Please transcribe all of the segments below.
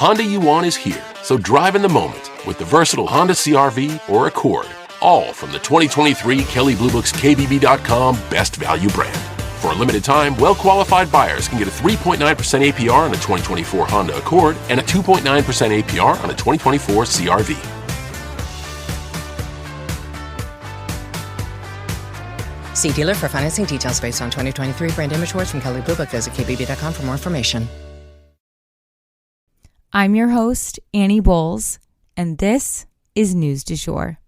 Honda you want is here, so drive in the moment with the versatile Honda CR-V or Accord, all from the 2023 Kelley Blue Book's KBB.com Best Value brand. For a limited time, well-qualified buyers can get a 3.9% APR on a 2024 Honda Accord and a 2.9% APR on a 2024 CR-V. See dealer for financing details based on 2023 brand image awards from Kelley Blue Book. Visit KBB.com for more information. I'm your host, Annie Bowles, and this is News du Jour.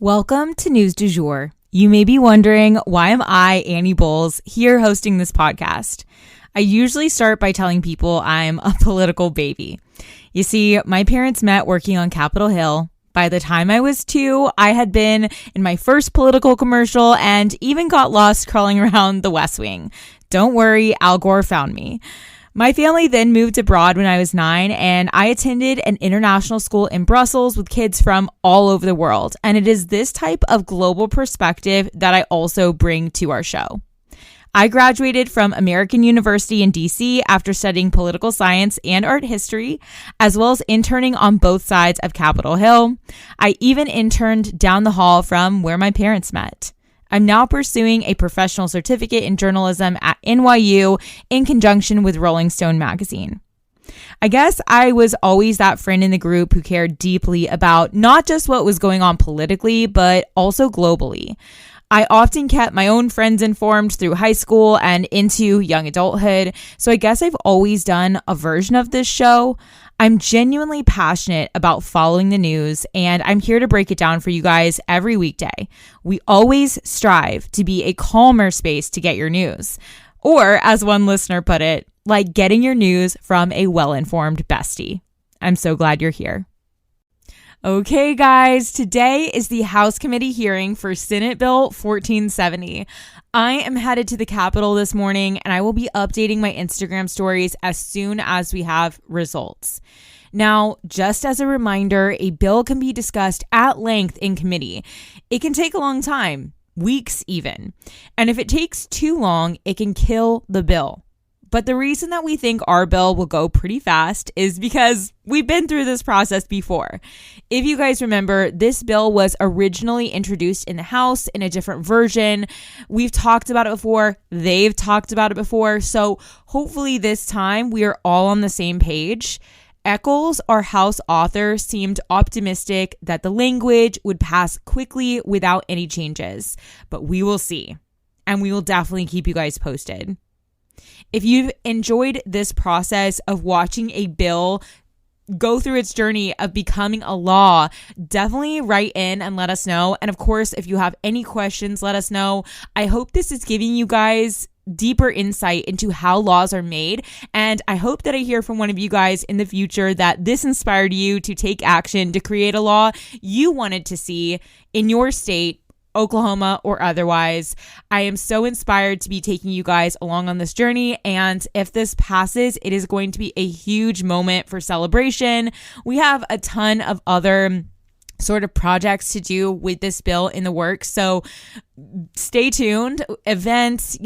Welcome to News du Jour. You may be wondering, why am I, Annie Bowles, here hosting this podcast? I usually start by telling people I'm a political baby. You see, my parents met working on Capitol Hill. By the time I was 2, I had been in my first political commercial and even got lost crawling around the West Wing. Don't worry, Al Gore found me. My family then moved abroad when I was 9, and I attended an international school in Brussels with kids from all over the world. And it is this type of global perspective that I also bring to our show. I graduated from American University in DC after studying political science and art history, as well as interning on both sides of Capitol Hill. I even interned down the hall from where my parents met. I'm now pursuing a professional certificate in journalism at NYU in conjunction with Rolling Stone magazine. I guess I was always that friend in the group who cared deeply about not just what was going on politically, but also globally. I often kept my own friends informed through high school and into young adulthood, so I guess I've always done a version of this show. I'm genuinely passionate about following the news, and I'm here to break it down for you guys every weekday. We always strive to be a calmer space to get your news. Or, as one listener put it, like getting your news from a well-informed bestie. I'm so glad you're here. Okay, guys, today is the House Committee hearing for Senate Bill 1470. I am headed to the Capitol this morning, and I will be updating my Instagram stories as soon as we have results. Now, just as a reminder, a bill can be discussed at length in committee. It can take a long time, weeks even. And if it takes too long, it can kill the bill. But the reason that we think our bill will go pretty fast is because we've been through this process before. If you guys remember, this bill was originally introduced in the House in a different version. We've talked about it before. They've talked about it before. So hopefully this time we are all on the same page. Eccles, our House author, seemed optimistic that the language would pass quickly without any changes. But we will see. And we will definitely keep you guys posted. If you've enjoyed this process of watching a bill go through its journey of becoming a law, definitely write in and let us know. And of course, if you have any questions, let us know. I hope this is giving you guys deeper insight into how laws are made. And I hope that I hear from one of you guys in the future that this inspired you to take action to create a law you wanted to see in your state, Oklahoma or otherwise. I am so inspired to be taking you guys along on this journey. And if this passes, it is going to be a huge moment for celebration. We have a ton of other sort of projects to do with this bill in the works. So stay tuned. Events,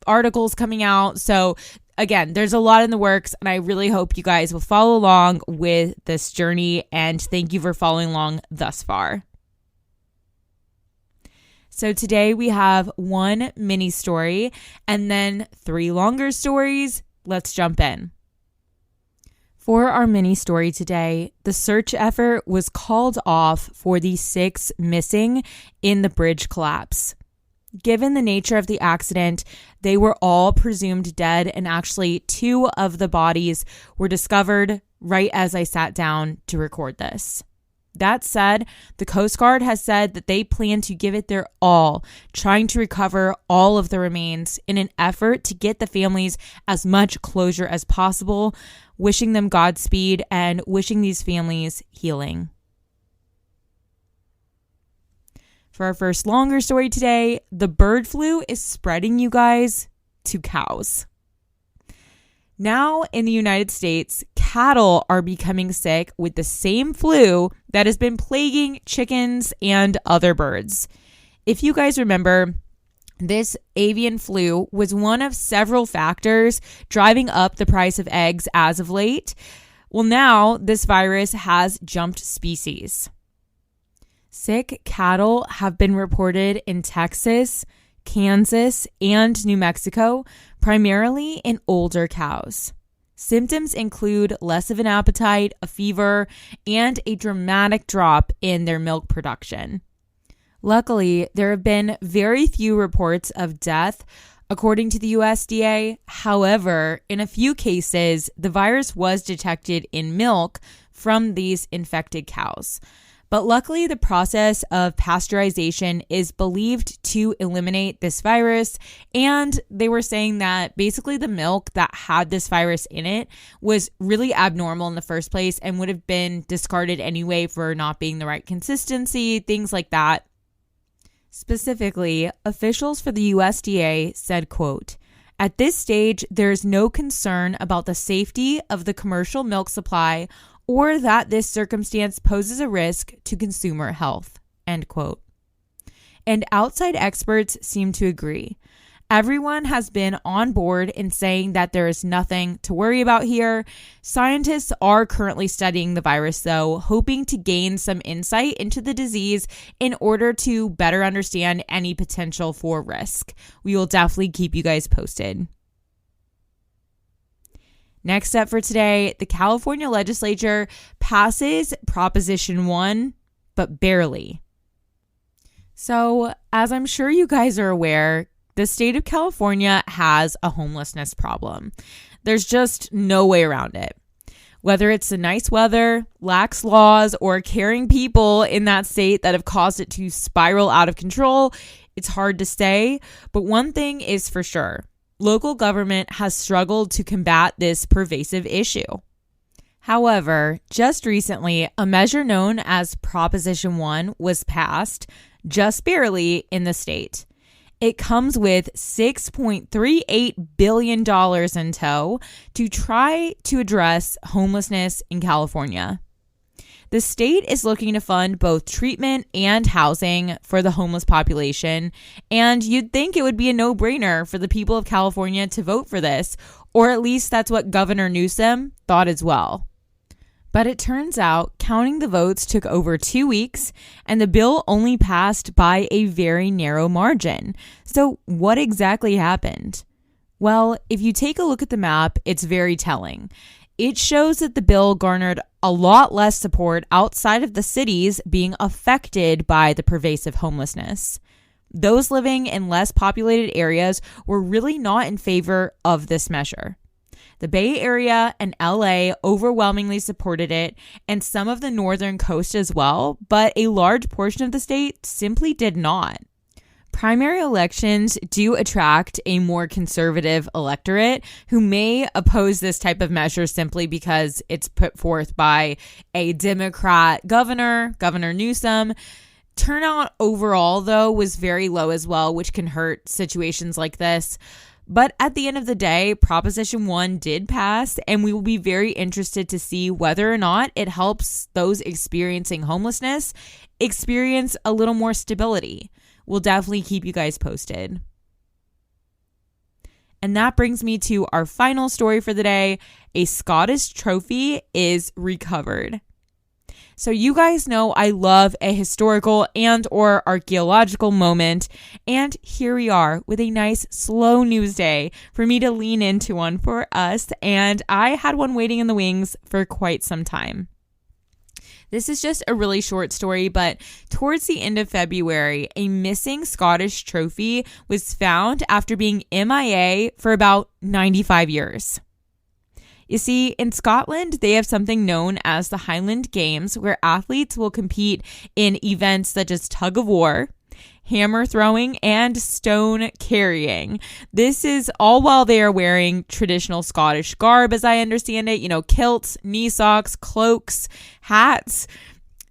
articles coming out. So again, there's a lot in the works, and I really hope you guys will follow along with this journey. And thank you for following along thus far. So today we have one mini story and then 3 longer stories. Let's jump in. For our mini story today, the search effort was called off for the 6 missing in the bridge collapse. Given the nature of the accident, they were all presumed dead, and actually 2 of the bodies were discovered right as I sat down to record this. That said, the Coast Guard has said that they plan to give it their all, trying to recover all of the remains in an effort to get the families as much closure as possible, wishing them Godspeed and wishing these families healing. For our first longer story today, the bird flu is spreading, you guys, to cows. Now in the United States, cattle are becoming sick with the same flu that has been plaguing chickens and other birds. If you guys remember, this avian flu was one of several factors driving up the price of eggs as of late. Well, now this virus has jumped species. Sick cattle have been reported in Texas, Kansas, and New Mexico, primarily in older cows. Symptoms include less of an appetite, a fever, and a dramatic drop in their milk production. Luckily, there have been very few reports of death, according to the USDA. However, in a few cases, the virus was detected in milk from these infected cows. But luckily, the process of pasteurization is believed to eliminate this virus. And they were saying that basically the milk that had this virus in it was really abnormal in the first place and would have been discarded anyway for not being the right consistency, things like that. Specifically, officials for the USDA said, quote, "At this stage, there is no concern about the safety of the commercial milk supply or that this circumstance poses a risk to consumer health," end quote. And outside experts seem to agree. Everyone has been on board in saying that there is nothing to worry about here. Scientists are currently studying the virus, though, hoping to gain some insight into the disease in order to better understand any potential for risk. We will definitely keep you guys posted. Next up for today, the California legislature passes Proposition 1, but barely. So, as I'm sure you guys are aware, the state of California has a homelessness problem. There's just no way around it. Whether it's the nice weather, lax laws, or caring people in that state that have caused it to spiral out of control, it's hard to say. But one thing is for sure. Local government has struggled to combat this pervasive issue. However, just recently, a measure known as Proposition 1 was passed, just barely, in the state. It comes with $6.38 billion in tow to try to address homelessness in California. The state is looking to fund both treatment and housing for the homeless population, and you'd think it would be a no-brainer for the people of California to vote for this, or at least that's what Governor Newsom thought as well. But it turns out counting the votes took over 2 weeks, and the bill only passed by a very narrow margin. So what exactly happened? Well, if you take a look at the map, it's very telling. It shows that the bill garnered a lot less support outside of the cities being affected by the pervasive homelessness. Those living in less populated areas were really not in favor of this measure. The Bay Area and LA overwhelmingly supported it, and some of the northern coast as well, but a large portion of the state simply did not. Primary elections do attract a more conservative electorate who may oppose this type of measure simply because it's put forth by a Democrat governor, Governor Newsom. Turnout overall, though, was very low as well, which can hurt situations like this. But at the end of the day, Proposition 1 did pass, and we will be very interested to see whether or not it helps those experiencing homelessness experience a little more stability. We'll definitely keep you guys posted. And that brings me to our final story for the day. A Scottish trophy is recovered. So you guys know I love a historical and or archaeological moment. And here we are with a nice slow news day for me to lean into one for us. And I had one waiting in the wings for quite some time. This is just a really short story, but towards the end of February, a missing Scottish trophy was found after being MIA for about 95 years. You see, in Scotland, they have something known as the Highland Games, where athletes will compete in events such as tug of war, hammer throwing, and stone carrying. This is all while they are wearing traditional Scottish garb, as I understand it, kilts, knee socks, cloaks, hats.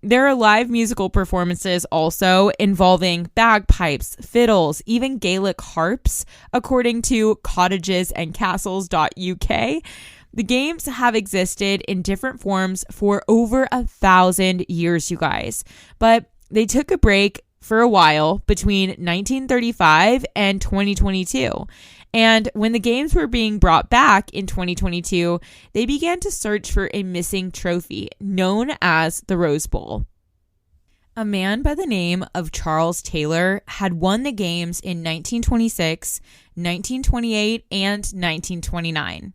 There are live musical performances also involving bagpipes, fiddles, even Gaelic harps, according to cottagesandcastles.uk. The games have existed in different forms for over 1,000 years, you guys, but they took a break for a while between 1935 and 2022. And when the games were being brought back in 2022, they began to search for a missing trophy known as the Rose Bowl. A man by the name of Charles Taylor had won the games in 1926, 1928, and 1929.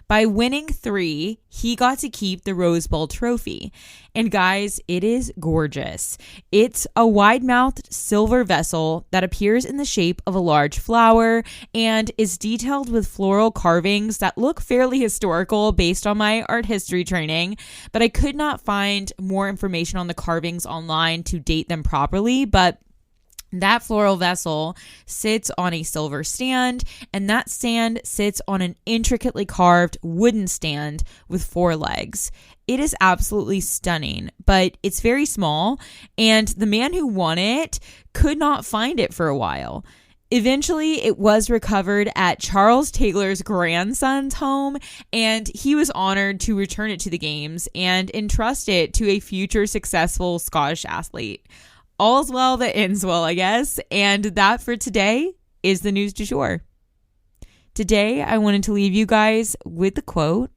By winning 3, he got to keep the Rose Bowl trophy. And guys, it is gorgeous. It's a wide-mouthed silver vessel that appears in the shape of a large flower and is detailed with floral carvings that look fairly historical based on my art history training. But I could not find more information on the carvings online to date them properly, but that floral vessel sits on a silver stand, and that stand sits on an intricately carved wooden stand with 4 legs. It is absolutely stunning, but it's very small, and the man who won it could not find it for a while. Eventually, it was recovered at Charles Taylor's grandson's home, and he was honored to return it to the games and entrust it to a future successful Scottish athlete. All's well that ends well, I guess. And that for today is the news du jour. Today, I wanted to leave you guys with the quote,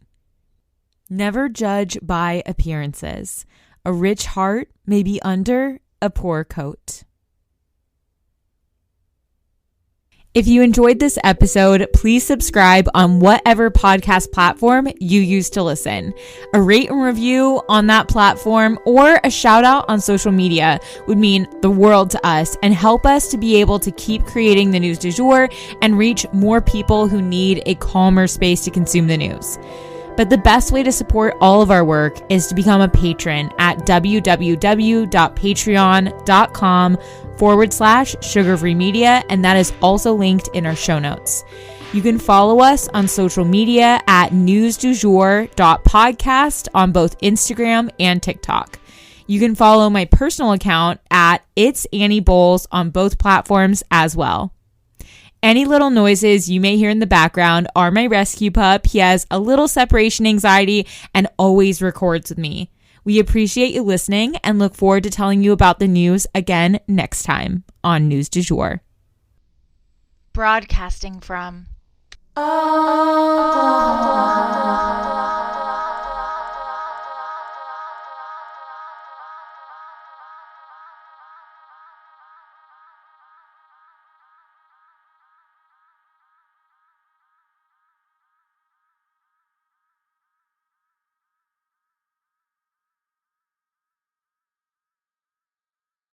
"Never judge by appearances. A rich heart may be under a poor coat." If you enjoyed this episode, please subscribe on whatever podcast platform you use to listen. A rate and review on that platform or a shout out on social media would mean the world to us and help us to be able to keep creating the news du jour and reach more people who need a calmer space to consume the news. But the best way to support all of our work is to become a patron at www.patreon.com/sugarfree media, and that is also linked in our show notes. You can follow us on social media at newsdujour.podcast on both Instagram and TikTok. You can follow my personal account at It's Annie Bowles on both platforms as well. Any little noises you may hear in the background are my rescue pup. He has a little separation anxiety and always records with me. We appreciate you listening and look forward to telling you about the news again next time on News du Jour. Broadcasting from Oklahoma.